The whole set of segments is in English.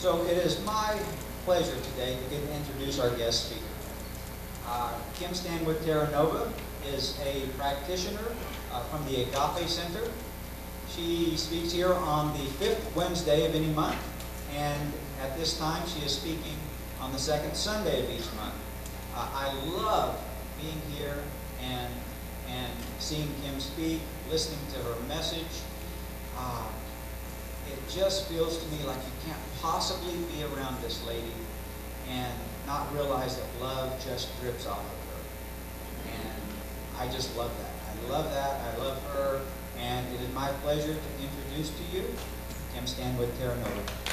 So it is my pleasure today to get to introduce our guest speaker. Kim Stanwood Terranova is a practitioner from the Agape Center. She speaks here on the 5th Wednesday of any month, and at this time she is speaking on the 2nd Sunday of each month. I love being here and seeing Kim speak, listening to her message. It just feels to me like you can't possibly be around this lady and not realize that love just drips off of her. And I just love that. I love that. I love her. And it is my pleasure to introduce to you Kim Stanwood Terranova.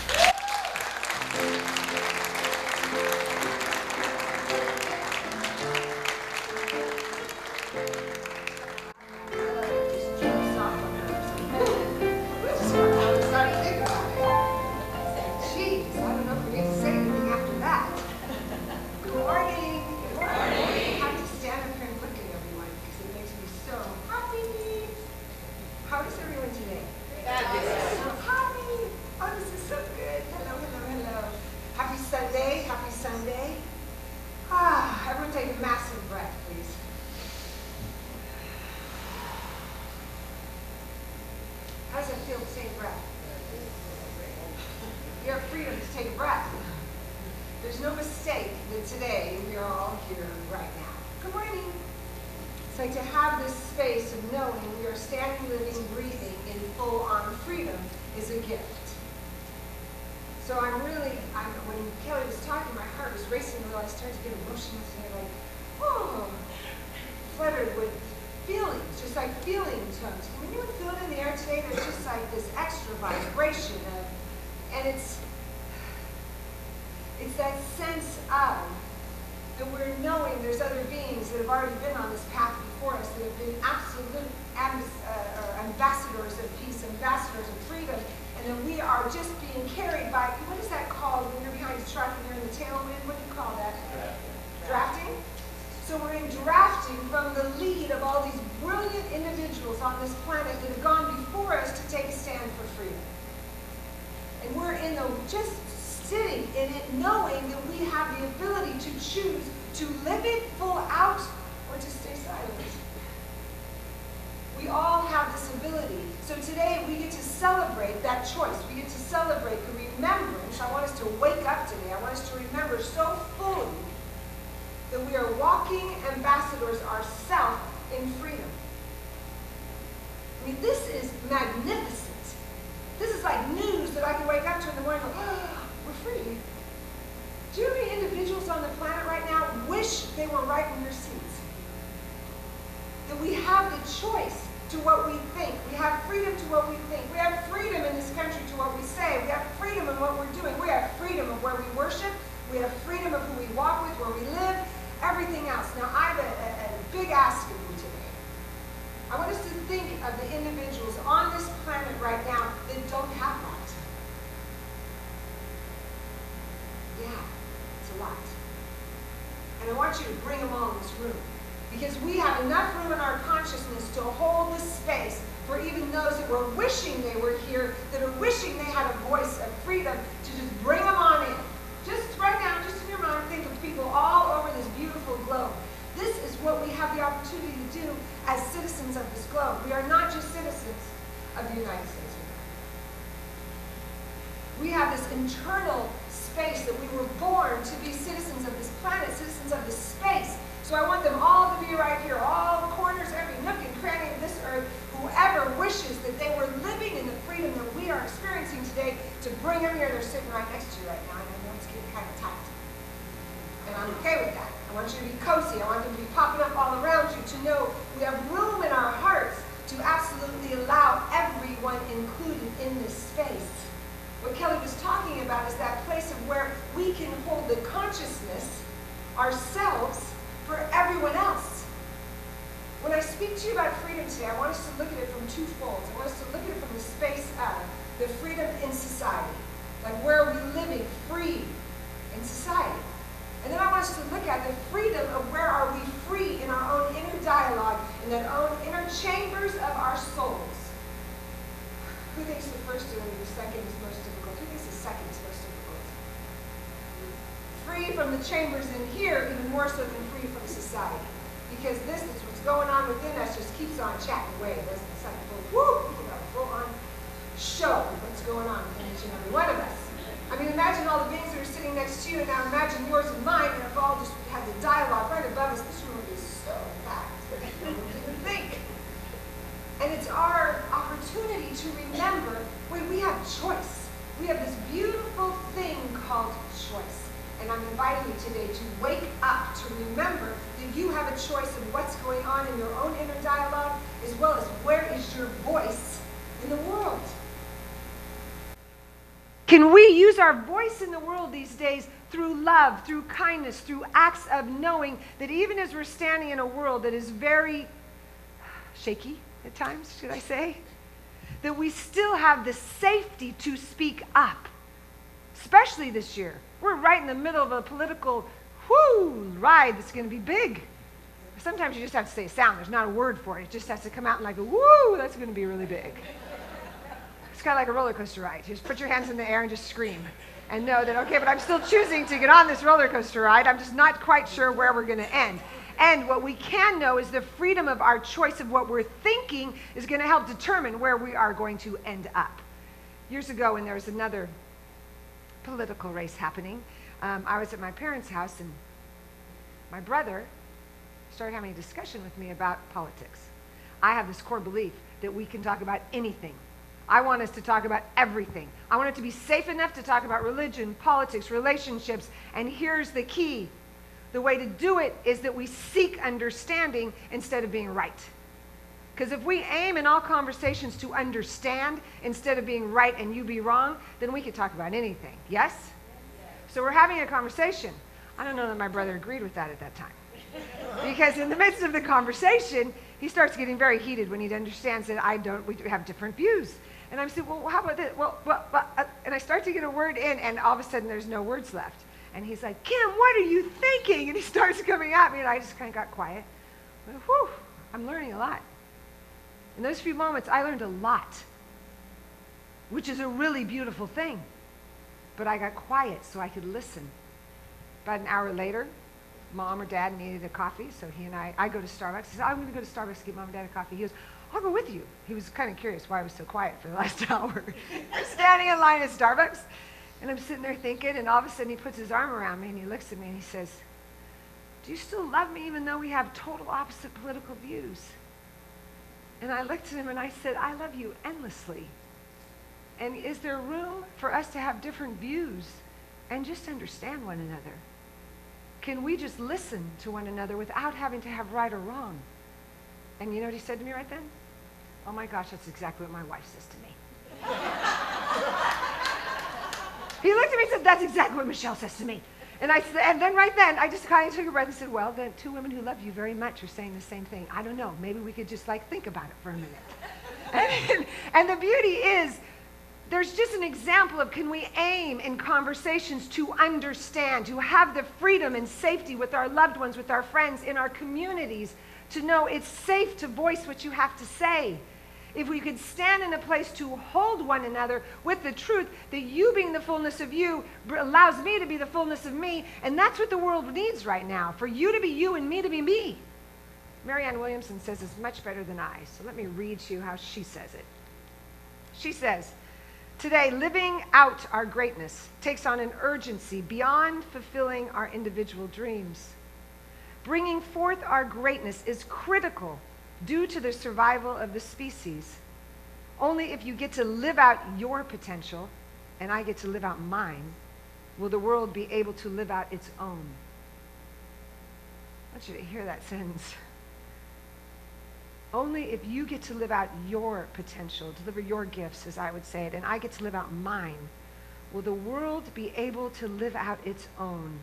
Who thinks the first and the second is most difficult? Who thinks the second is most difficult? free from the chambers in here, even more so than free from society. Because this is what's going on within us, just keeps on chatting away. There's this like full-on show of what's going on within each and every one of us. I mean, imagine all the beings that are sitting next to you, and now imagine yours and mine, and if all just had the dialogue right above us, this room would be so packed that you wouldn't even think. And it's our opportunity to remember when we have choice. We have this beautiful thing called choice. And I'm inviting you today to wake up, to remember that you have a choice of what's going on in your own inner dialogue, as well as where is your voice in the world. Can we use our voice in the world these days through love, through kindness, through acts of knowing that even as we're standing in a world that is very shaky at times, should I say, that we still have the safety to speak up, especially this year. We're right in the middle of a political ride that's going to be big. Sometimes you just have to say a sound. There's not a word for it. It just has to come out and like a woo, that's going to be really big. It's kind of like a roller coaster ride. You just put your hands in the air and just scream and know that, okay, but I'm still choosing to get on this roller coaster ride. I'm just not quite sure where we're going to end. And what we can know is the freedom of our choice of what we're thinking is going to help determine where we are going to end up. Years ago, when there was another political race happening, I was at my parents' house, and my brother started having a discussion with me about politics. I have this core belief that we can talk about anything. I want us to talk about everything. I want it to be safe enough to talk about religion, politics, relationships, and here's the key. The way to do it is that we seek understanding instead of being right. Because if we aim in all conversations to understand instead of being right and you be wrong, then we could talk about anything. Yes? So we're having a conversation. I don't know that my brother agreed with that at that time. Because in the midst of the conversation, he starts getting very heated when he understands that we have different views. And I'm saying, well, how about this? And I start to get a word in, and all of a sudden there's no words left. And he's like, Kim, what are you thinking? And he starts coming at me, and I just kind of got quiet. But, I'm learning a lot. In those few moments, I learned a lot, which is a really beautiful thing. But I got quiet so I could listen. About an hour later, Mom or Dad needed a coffee, so he and I go to Starbucks. He said, I'm going to go to Starbucks to get Mom and Dad a coffee. He goes, I'll go with you. He was kind of curious why I was so quiet for the last hour. We're standing in line at Starbucks, and I'm sitting there thinking, and all of a sudden he puts his arm around me, and he looks at me, and he says, do you still love me even though we have total opposite political views? And I looked at him, and I said, I love you endlessly. And is there room for us to have different views and just understand one another? Can we just listen to one another without having to have right or wrong? And you know what he said to me right then? Oh my gosh, that's exactly what my wife says to me. He looked at me and said, that's exactly what Michelle says to me. And then right then, I just kind of took a breath and said, well, the two women who love you very much are saying the same thing. I don't know. Maybe we could just think about it for a minute. And the beauty is, there's just an example of can we aim in conversations to understand, to have the freedom and safety with our loved ones, with our friends, in our communities, to know it's safe to voice what you have to say. If we could stand in a place to hold one another with the truth that you being the fullness of you allows me to be the fullness of me, and that's what the world needs right now, for you to be you and me to be me. Marianne Williamson says it's much better than I, so let me read to you how she says it. She says, today, living out our greatness takes on an urgency beyond fulfilling our individual dreams. Bringing forth our greatness is critical due to the survival of the species. Only if you get to live out your potential, and I get to live out mine, will the world be able to live out its own. I want you to hear that sentence. Only if you get to live out your potential, deliver your gifts, as I would say it, and I get to live out mine, will the world be able to live out its own.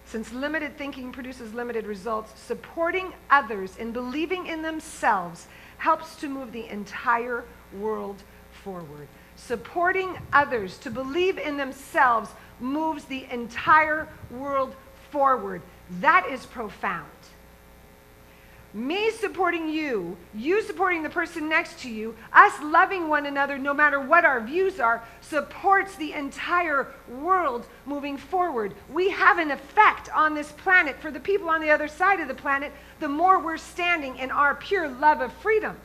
Since limited thinking produces limited results, supporting others and believing in themselves helps to move the entire world forward. Supporting others to believe in themselves moves the entire world forward. That is profound. Me supporting you, you supporting the person next to you, us loving one another no matter what our views are, supports the entire world moving forward. We have an effect on this planet for the people on the other side of the planet the more we're standing in our pure love of freedom.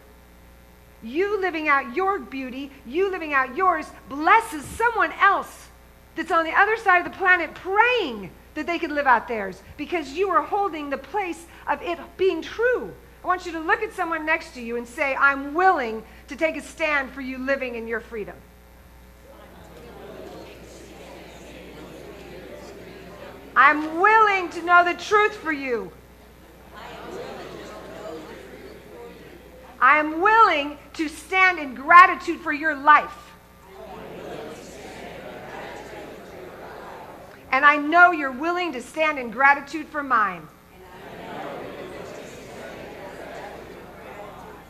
You living out your beauty, you living out yours, blesses someone else that's on the other side of the planet praying that they could live out theirs because you are holding the place of it being true. I want you to look at someone next to you and say, I'm willing to take a stand for you living in your freedom. I'm willing to know the truth for you. I am willing to stand in gratitude for your life. And I know you're willing to stand in gratitude for mine.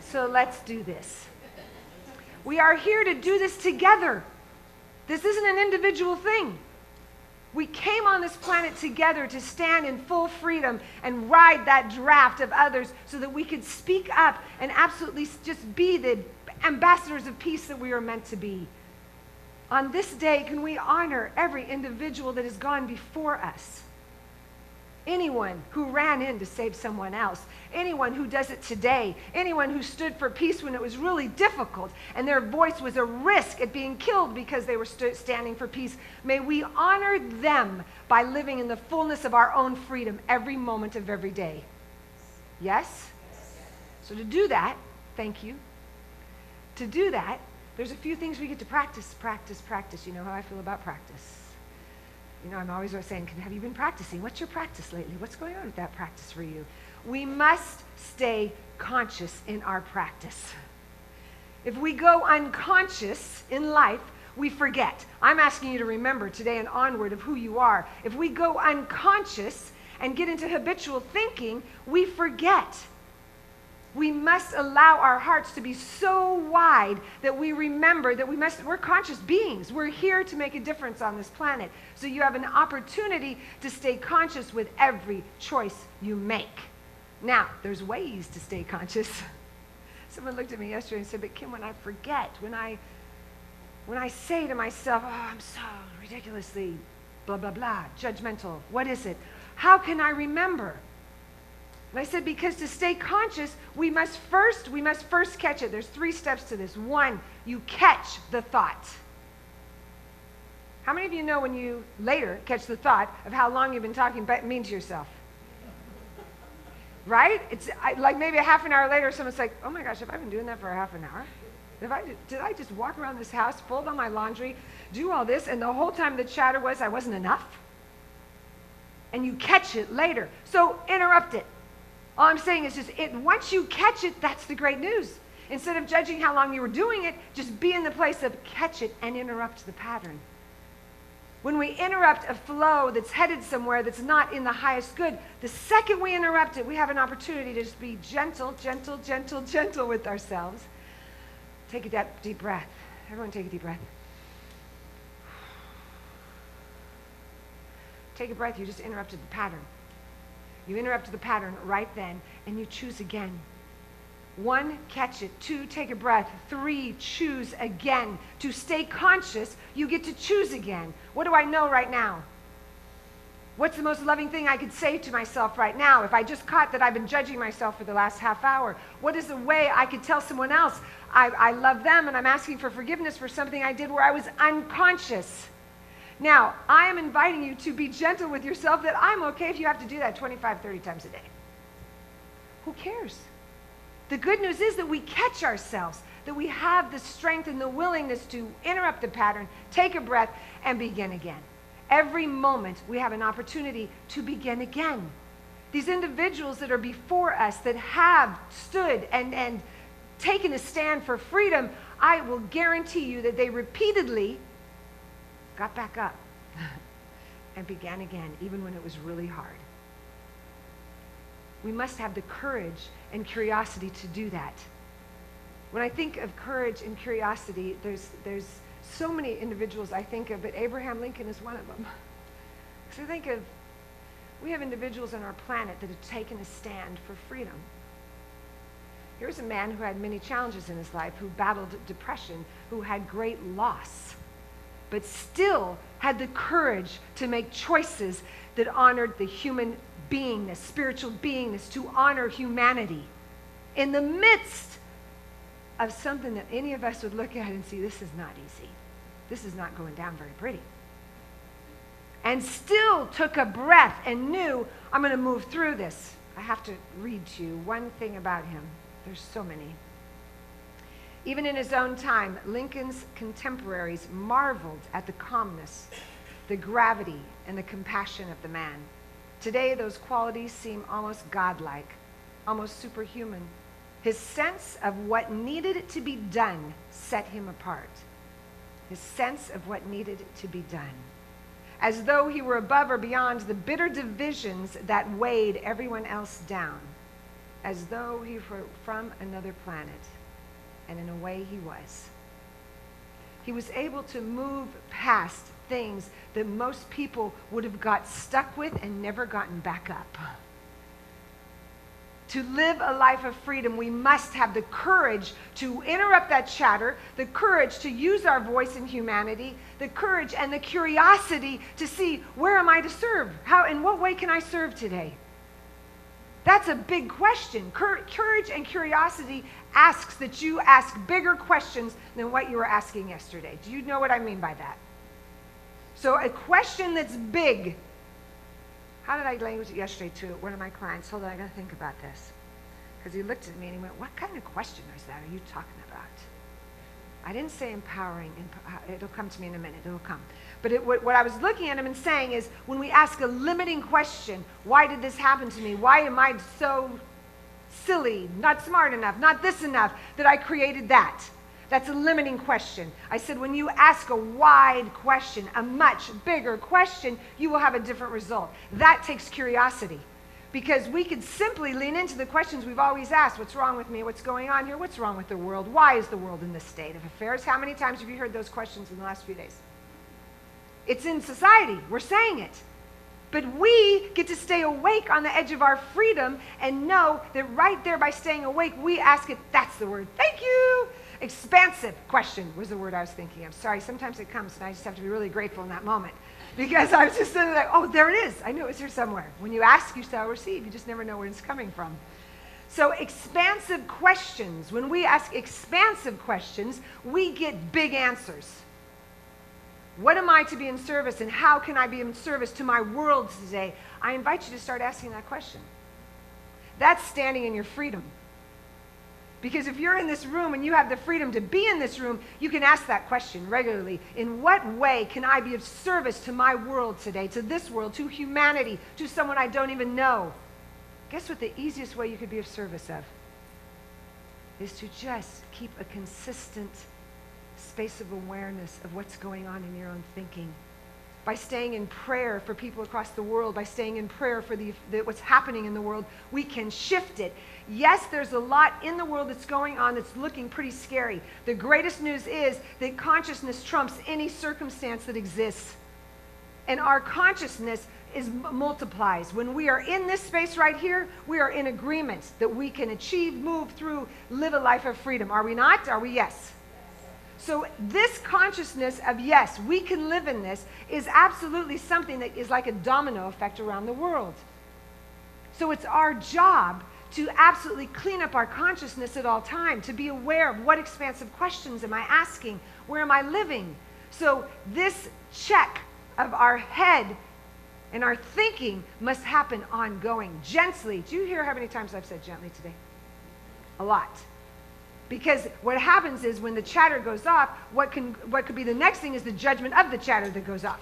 So let's do this. We are here to do this together. This isn't an individual thing. We came on this planet together to stand in full freedom and ride that draft of others so that we could speak up and absolutely just be the ambassadors of peace that we are meant to be. On this day, can we honor every individual that has gone before us? Anyone who ran in to save someone else, anyone who does it today, anyone who stood for peace when it was really difficult and their voice was a risk at being killed because they were standing for peace. May we honor them by living in the fullness of our own freedom every moment of every day. Yes? So to do that, thank you. To do that, there's a few things we get to practice. You know how I feel about practice. You know, I'm always saying, have you been practicing? What's your practice lately? What's going on with that practice for you? We must stay conscious in our practice. If we go unconscious in life, we forget. I'm asking you to remember today and onward of who you are. If we go unconscious and get into habitual thinking, we forget. We must allow our hearts to be so wide that we remember that we're conscious beings. We're here to make a difference on this planet. So you have an opportunity to stay conscious with every choice you make. Now, there's ways to stay conscious. Someone looked at me yesterday and said, but Kim, when I forget, when I say to myself, oh, I'm so ridiculously blah, blah, blah, judgmental, what is it? How can I remember? And I said, because to stay conscious, we must first catch it. There's 3 steps to this. 1, you catch the thought. How many of you know when you later catch the thought of how long you've been talking mean to yourself? Right? It's like maybe a half an hour later, someone's like, oh my gosh, have I been doing that for a half an hour? Did I just walk around this house, fold on my laundry, do all this, and the whole time the chatter was I wasn't enough? And you catch it later. So interrupt it. All I'm saying is once you catch it, that's the great news. Instead of judging how long you were doing it, just be in the place of catch it and interrupt the pattern. When we interrupt a flow that's headed somewhere that's not in the highest good, the second we interrupt it, we have an opportunity to just be gentle with ourselves. Take a deep breath. Everyone take a deep breath. Take a breath, you just interrupted the pattern. You interrupt the pattern right then, and you choose again. 1, catch it. 2, take a breath. 3, choose again. To stay conscious, you get to choose again. What do I know right now? What's the most loving thing I could say to myself right now if I just caught that I've been judging myself for the last half hour? What is the way I could tell someone else I love them and I'm asking for forgiveness for something I did where I was unconscious? Now, I am inviting you to be gentle with yourself that I'm okay if you have to do that 25, 30 times a day. Who cares? The good news is that we catch ourselves, that we have the strength and the willingness to interrupt the pattern, take a breath, and begin again. Every moment we have an opportunity to begin again. These individuals that are before us that have stood and taken a stand for freedom, I will guarantee you that they repeatedly got back up and began again, even when it was really hard. We must have the courage and curiosity to do that. When I think of courage and curiosity, there's so many individuals I think of, but Abraham Lincoln is one of them. So we have individuals on our planet that have taken a stand for freedom. Here's a man who had many challenges in his life, who battled depression, who had great loss, but still had the courage to make choices that honored the human beingness, spiritual beingness, to honor humanity in the midst of something that any of us would look at and see, this is not easy. This is not going down very pretty. And still took a breath and knew, I'm going to move through this. I have to read to you one thing about him. There's so many. Even in his own time, Lincoln's contemporaries marveled at the calmness, the gravity, and the compassion of the man. Today, those qualities seem almost godlike, almost superhuman. His sense of what needed to be done set him apart. His sense of what needed to be done. As though he were above or beyond the bitter divisions that weighed everyone else down. As though he were from another planet. And in a way he was. He was able to move past things that most people would have got stuck with and never gotten back up. To live a life of freedom, we must have the courage to interrupt that chatter, the courage to use our voice in humanity, the courage and the curiosity to see, where am I to serve? How, in what way can I serve today? That's a big question. Courage and curiosity asks that you ask bigger questions than what you were asking yesterday. Do you know what I mean by that? So a question that's big. How did I language it yesterday to one of my clients? Hold on, I got to think about this. Because he looked at me and he went, what kind of question is that are you talking about? I didn't say empowering. It'll come to me in a minute. It'll come. But what I was looking at him and saying is, when we ask a limiting question, why did this happen to me? Why am I so silly, not smart enough, not this enough, that I created that? That's a limiting question. I said, when you ask a wide question, a much bigger question, you will have a different result. That takes curiosity. Because we could simply lean into the questions we've always asked. What's wrong with me? What's going on here? What's wrong with the world? Why is the world in this state of affairs? How many times have you heard those questions in the last few days? It's in society. We're saying it. But we get to stay awake on the edge of our freedom and know that right there by staying awake, we ask it. That's the word. Thank you. Expansive question was the word I was thinking of. Sorry, sometimes it comes and I just have to be really grateful in that moment. Because I was just sitting like, oh, there it is. I knew it was here somewhere. When you ask, you shall receive. You just never know where it's coming from. So expansive questions. When we ask expansive questions, we get big answers. What am I to be in service, and how can I be in service to my world today? I invite you to start asking that question. That's standing in your freedom. Because if you're in this room and you have the freedom to be in this room, you can ask that question regularly. In what way can I be of service to my world today, to this world, to humanity, to someone I don't even know? Guess what the easiest way you could be of service of? Is to just keep a consistent space of awareness of what's going on in your own thinking. By staying in prayer for people across the world, by staying in prayer for what's happening in the world, we can shift it. Yes, there's a lot in the world that's going on that's looking pretty scary. The greatest news is that consciousness trumps any circumstance that exists. And our consciousness multiplies. When we are in this space right here, we are in agreement that we can achieve, move through, live a life of freedom. Are we not? Are we? Yes. So this consciousness of, yes, we can live in this, is absolutely something that is like a domino effect around the world. So it's our job to absolutely clean up our consciousness at all times, to be aware of what expansive questions am I asking, where am I living. So this check of our head and our thinking must happen ongoing, gently. Do you hear how many times I've said gently today? A lot. Because what happens is when the chatter goes off, what could be the next thing is the judgment of the chatter that goes off.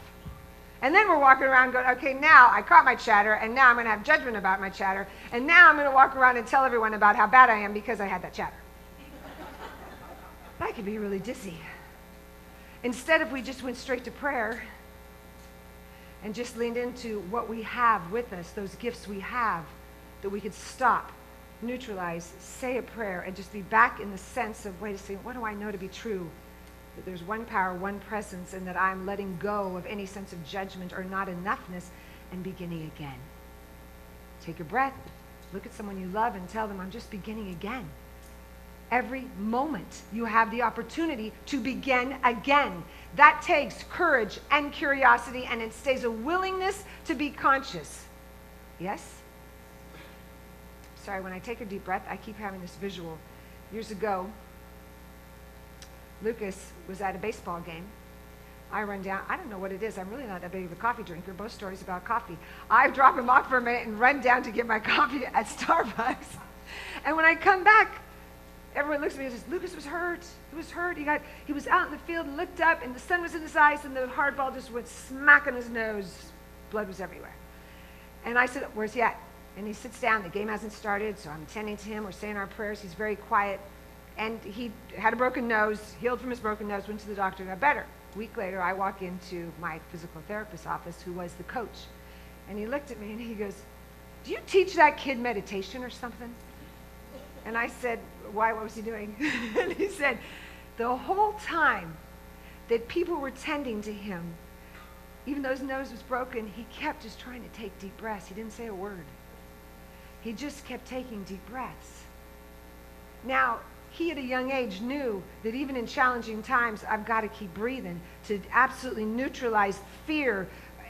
And then we're walking around going, okay, now I caught my chatter, and now I'm going to have judgment about my chatter, and now I'm going to walk around and tell everyone about how bad I am because I had that chatter. That could be really dizzy. Instead, if we just went straight to prayer and just leaned into what we have with us, those gifts we have, that we could stop, neutralize, say a prayer, and just be back in the sense of, wait a second, what do I know to be true? That there's one power, one presence, and that I'm letting go of any sense of judgment or not enoughness and beginning again. Take a breath, look at someone you love and tell them, I'm just beginning again. Every moment you have the opportunity to begin again. That takes courage and curiosity, and it stays a willingness to be conscious. Yes? Sorry, when I take a deep breath, I keep having this visual. Years ago, Lucas was at a baseball game. I run down, I don't know what it is, I'm really not that big of a coffee drinker, both stories about coffee. I drop him off for a minute and run down to get my coffee at Starbucks. And when I come back, everyone looks at me and says, Lucas was hurt. He was hurt. He was out in the field and looked up, and the sun was in his eyes, and the hard ball just went smack on his nose. Blood was everywhere. And I said, where's he at? And he sits down. The game hasn't started, so I'm tending to him. We're saying our prayers. He's very quiet. And he had a broken nose, healed from his broken nose, went to the doctor, got better. A week later, I walk into my physical therapist's office, who was the coach. And he looked at me, and he goes, do you teach that kid meditation or something? And I said, why? What was he doing? And he said, the whole time that people were tending to him, even though his nose was broken, he kept just trying to take deep breaths. He didn't say a word. He just kept taking deep breaths. Now, he at a young age knew that even in challenging times, I've got to keep breathing to absolutely neutralize fear,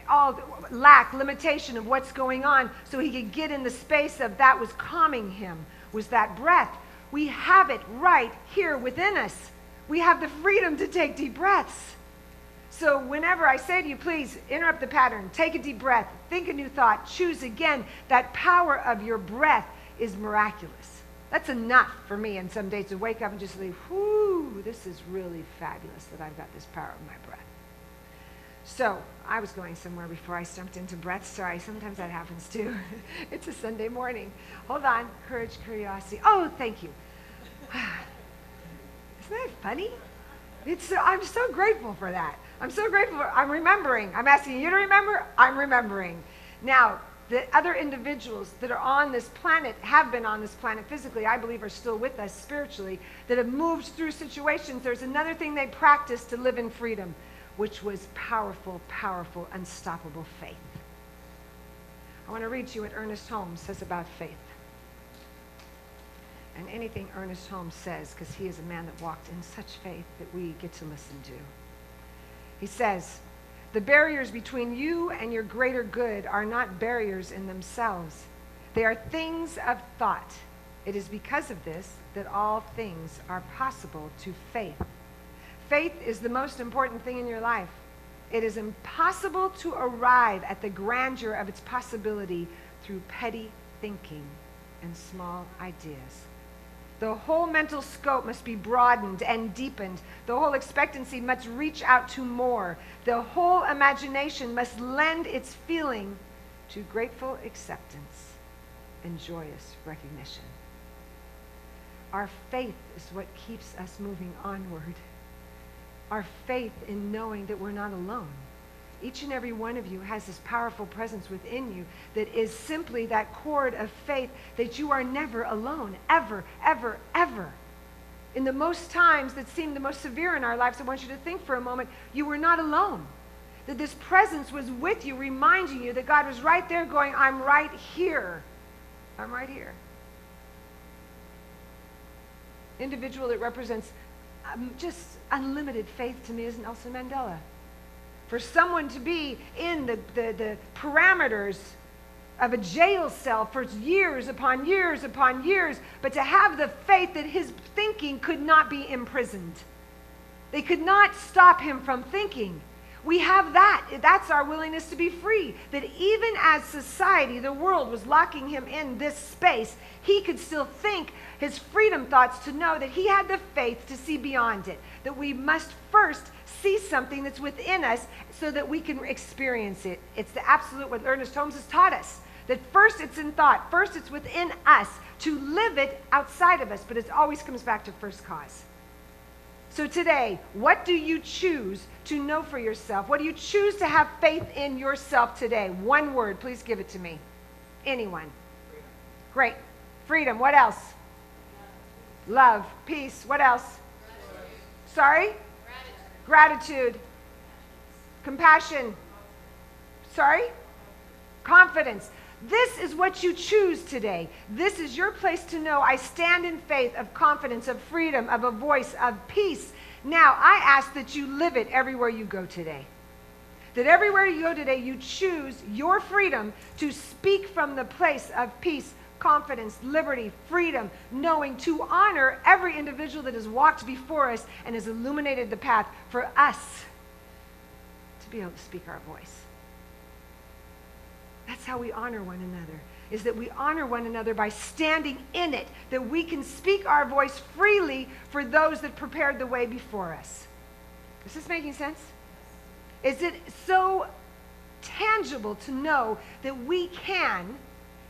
all the lack, limitation of what's going on, so he could get in the space of that was calming him, was that breath. We have it right here within us. We have the freedom to take deep breaths. So whenever I say to you, please interrupt the pattern, take a deep breath, think a new thought, choose again, that power of your breath is miraculous. That's enough for me on some days to wake up and just say, whoo, this is really fabulous that I've got this power of my breath. So I was going somewhere before I jumped into breath. Sorry, sometimes that happens too. It's a Sunday morning. Hold on. Courage, curiosity. Oh, thank you. Isn't that funny? I'm so grateful for that. I'm so grateful. I'm remembering. I'm asking you to remember. I'm remembering. Now, the other individuals that are on this planet, have been on this planet physically, I believe are still with us spiritually, that have moved through situations. There's another thing they practiced to live in freedom, which was powerful, powerful, unstoppable faith. I want to read to you what Ernest Holmes says about faith. And anything Ernest Holmes says, because he is a man that walked in such faith that we get to listen to. He says, the barriers between you and your greater good are not barriers in themselves. They are things of thought. It is because of this that all things are possible to faith. Faith is the most important thing in your life. It is impossible to arrive at the grandeur of its possibility through petty thinking and small ideas. The whole mental scope must be broadened and deepened. The whole expectancy must reach out to more. The whole imagination must lend its feeling to grateful acceptance and joyous recognition. Our faith is what keeps us moving onward. Our faith in knowing that we're not alone. Each and every one of you has this powerful presence within you that is simply that cord of faith that you are never alone, ever, ever, ever. In the most times that seem the most severe in our lives, I want you to think for a moment, you were not alone. That this presence was with you, reminding you that God was right there going, I'm right here. I'm right here. Individual that represents just unlimited faith to me is Nelson Mandela. For someone to be in the parameters of a jail cell for years upon years upon years, but to have the faith that his thinking could not be imprisoned. They could not stop him from thinking. We have that. That's our willingness to be free. That even as society, the world was locking him in this space, he could still think his freedom thoughts to know that he had the faith to see beyond it. That we must first see something that's within us so that we can experience it. It's the absolute what Ernest Holmes has taught us. That first it's in thought. First it's within us to live it outside of us. But it always comes back to first cause. So today, what do you choose to know for yourself? What do you choose to have faith in yourself today? One word, please give it to me. Anyone. Freedom. Great. Freedom. What else? Love. Peace. What else? Gratitude. Sorry? Gratitude. Compassion. Sorry? Confidence. This is what you choose today. This is your place to know I stand in faith of confidence, of freedom, of a voice, of peace. Now, I ask that you live it everywhere you go today. That everywhere you go today, you choose your freedom to speak from the place of peace, confidence, liberty, freedom, knowing to honor every individual that has walked before us and has illuminated the path for us to be able to speak our voice. That's how we honor one another, is that we honor one another by standing in it, that we can speak our voice freely for those that prepared the way before us. Is this making sense? Is it so tangible to know that we can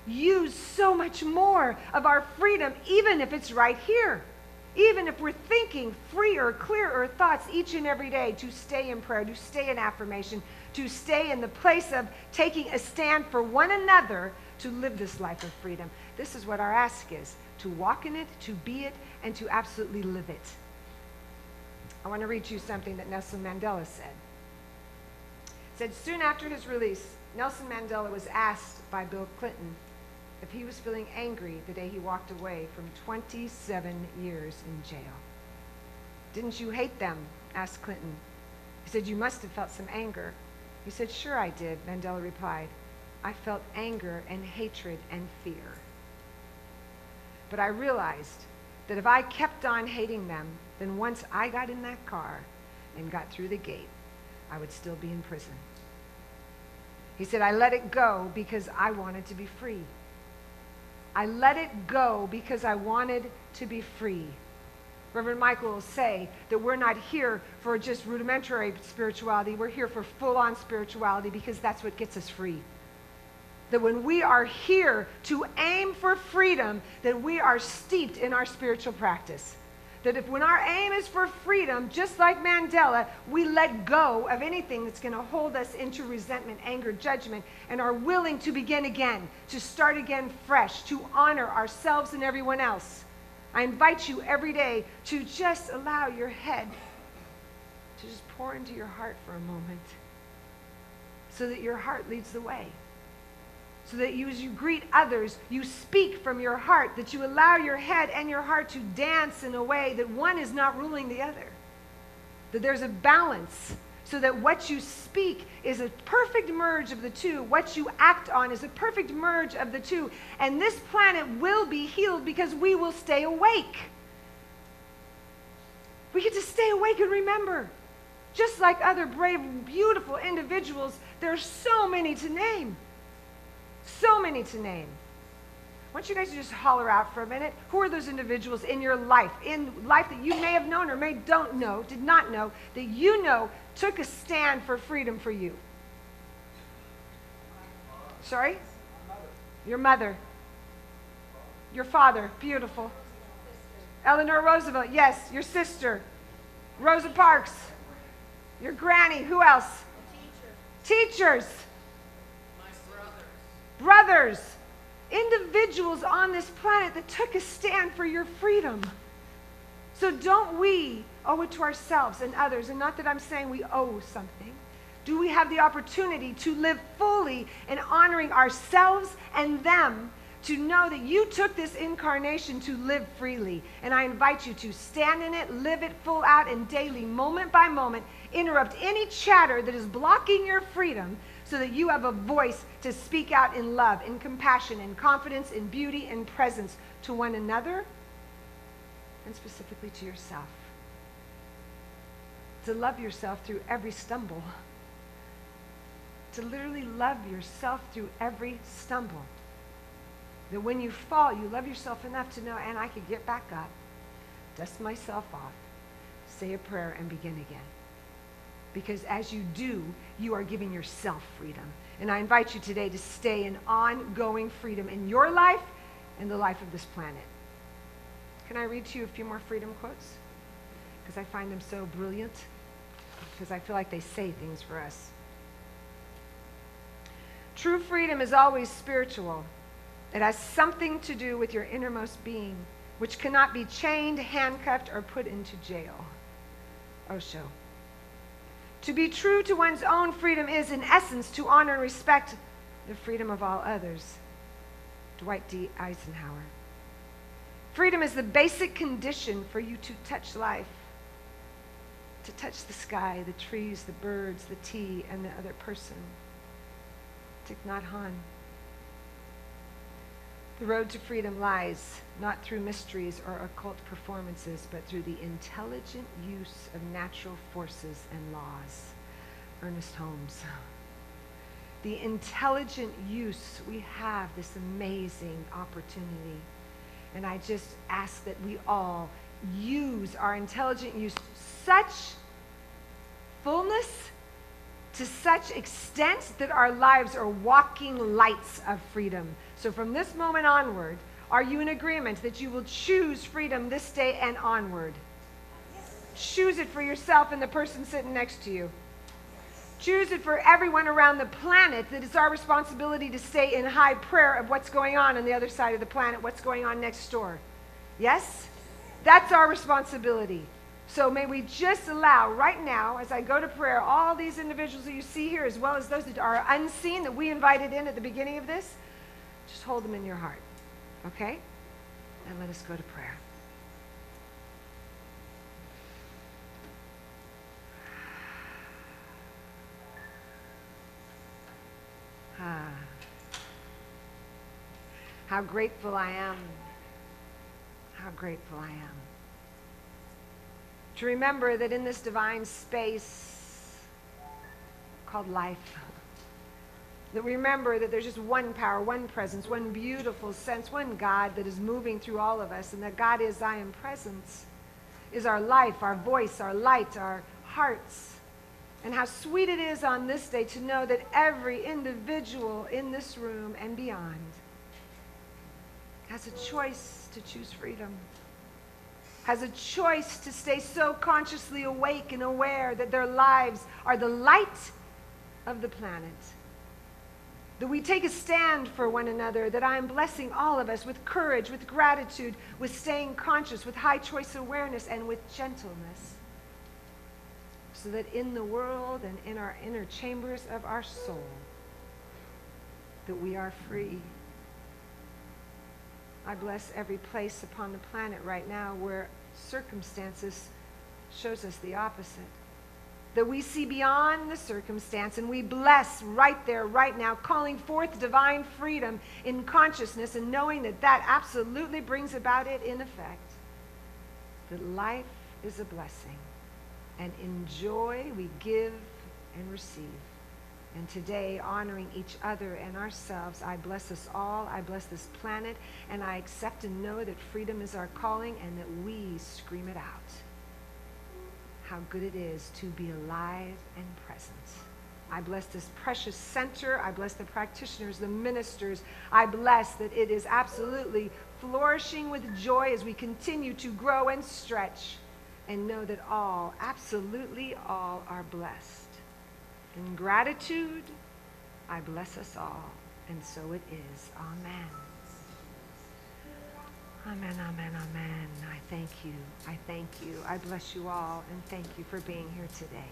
use so much more of our freedom, even if it's right here? Even if we're thinking freer, clearer thoughts each and every day, to stay in prayer, to stay in affirmation, to stay in the place of taking a stand for one another, to live this life of freedom. This is what our ask is, to walk in it, to be it, and to absolutely live it. I want to read you something that Nelson Mandela said. It said, soon after his release, Nelson Mandela was asked by Bill Clinton if he was feeling angry the day he walked away from 27 years in jail. Didn't you hate them? Asked Clinton. He said, you must have felt some anger. He said, sure I did, Mandela replied. I felt anger and hatred and fear. But I realized that if I kept on hating them, then once I got in that car and got through the gate, I would still be in prison. He said, I let it go because I wanted to be free. I let it go because I wanted to be free. Reverend Michael will say that we're not here for just rudimentary spirituality. We're here for full-on spirituality because that's what gets us free. That when we are here to aim for freedom, that we are steeped in our spiritual practice. That if when our aim is for freedom, just like Mandela, we let go of anything that's going to hold us into resentment, anger, judgment, and are willing to begin again, to start again fresh, to honor ourselves and everyone else. I invite you every day to just allow your head to just pour into your heart for a moment, so that your heart leads the way. So that you, as you greet others, you speak from your heart, that you allow your head and your heart to dance in a way that one is not ruling the other. That there's a balance, so that what you speak is a perfect merge of the two. What you act on is a perfect merge of the two. And this planet will be healed because we will stay awake. We get to stay awake and remember. Just like other brave, beautiful individuals, there's so many to name. So many to name. I want you guys to just holler out for a minute. Who are those individuals in your life that you may have known or did not know, that you know took a stand for freedom for you? Sorry? Your mother. Your father. Beautiful. Eleanor Roosevelt. Yes. Your sister. Rosa Parks. Your granny. Who else? Teachers. Brothers, individuals on this planet that took a stand for your freedom. So don't we owe it to ourselves and others, and not that I'm saying we owe something. Do we have the opportunity to live fully in honoring ourselves and them, to know that you took this incarnation to live freely? And I invite you to stand in it, live it full out, and daily, moment by moment, interrupt any chatter that is blocking your freedom, so that you have a voice to speak out in love, in compassion, in confidence, in beauty, in presence to one another, and specifically to yourself. To love yourself through every stumble. To literally love yourself through every stumble. That when you fall, you love yourself enough to know, and I could get back up, dust myself off, say a prayer, and begin again. Because as you do, you are giving yourself freedom. And I invite you today to stay in ongoing freedom in your life and the life of this planet. Can I read to you a few more freedom quotes? Because I find them so brilliant. Because I feel like they say things for us. True freedom is always spiritual. It has something to do with your innermost being, which cannot be chained, handcuffed, or put into jail. Osho. To be true to one's own freedom is, in essence, to honor and respect the freedom of all others. Dwight D. Eisenhower. Freedom is the basic condition for you to touch life, to touch the sky, the trees, the birds, the tea, and the other person. Thich Nhat Hanh. The road to freedom lies not through mysteries or occult performances, but through the intelligent use of natural forces and laws. Ernest Holmes. The intelligent use, we have this amazing opportunity. And I just ask that we all use our intelligent use to such fullness, to such extent that our lives are walking lights of freedom. So from this moment onward, are you in agreement that you will choose freedom this day and onward? Yes. Choose it for yourself and the person sitting next to you. Choose it for everyone around the planet, that it's our responsibility to stay in high prayer of what's going on the other side of the planet, what's going on next door. Yes? That's our responsibility. So may we just allow right now, as I go to prayer, all these individuals that you see here, as well as those that are unseen, that we invited in at the beginning of this, just hold them in your heart. Okay? And let us go to prayer. How grateful I am. How grateful I am. To remember that in this divine space called life, that we remember that there's just one power, one presence, one beautiful sense, one God that is moving through all of us, and that God is I am presence, is our life, our voice, our light, our hearts. And how sweet it is on this day to know that every individual in this room and beyond has a choice to choose freedom, has a choice to stay so consciously awake and aware that their lives are the light of the planet. That we take a stand for one another, that I am blessing all of us with courage, with gratitude, with staying conscious, with high choice awareness, and with gentleness. So that in the world and in our inner chambers of our soul, that we are free. I bless every place upon the planet right now where circumstances shows us the opposite. That we see beyond the circumstance, and we bless right there, right now, calling forth divine freedom in consciousness and knowing that that absolutely brings about it in effect. That life is a blessing, and in joy we give and receive. And today, honoring each other and ourselves, I bless us all, I bless this planet, and I accept and know that freedom is our calling and that we scream it out. How good it is to be alive and present. I bless this precious center. I bless the practitioners, the ministers. I bless that it is absolutely flourishing with joy as we continue to grow and stretch and know that all, absolutely all, are blessed. In gratitude, I bless us all, and so it is. Amen. Amen, amen, amen. I thank you. I thank you. I bless you all, and thank you for being here today.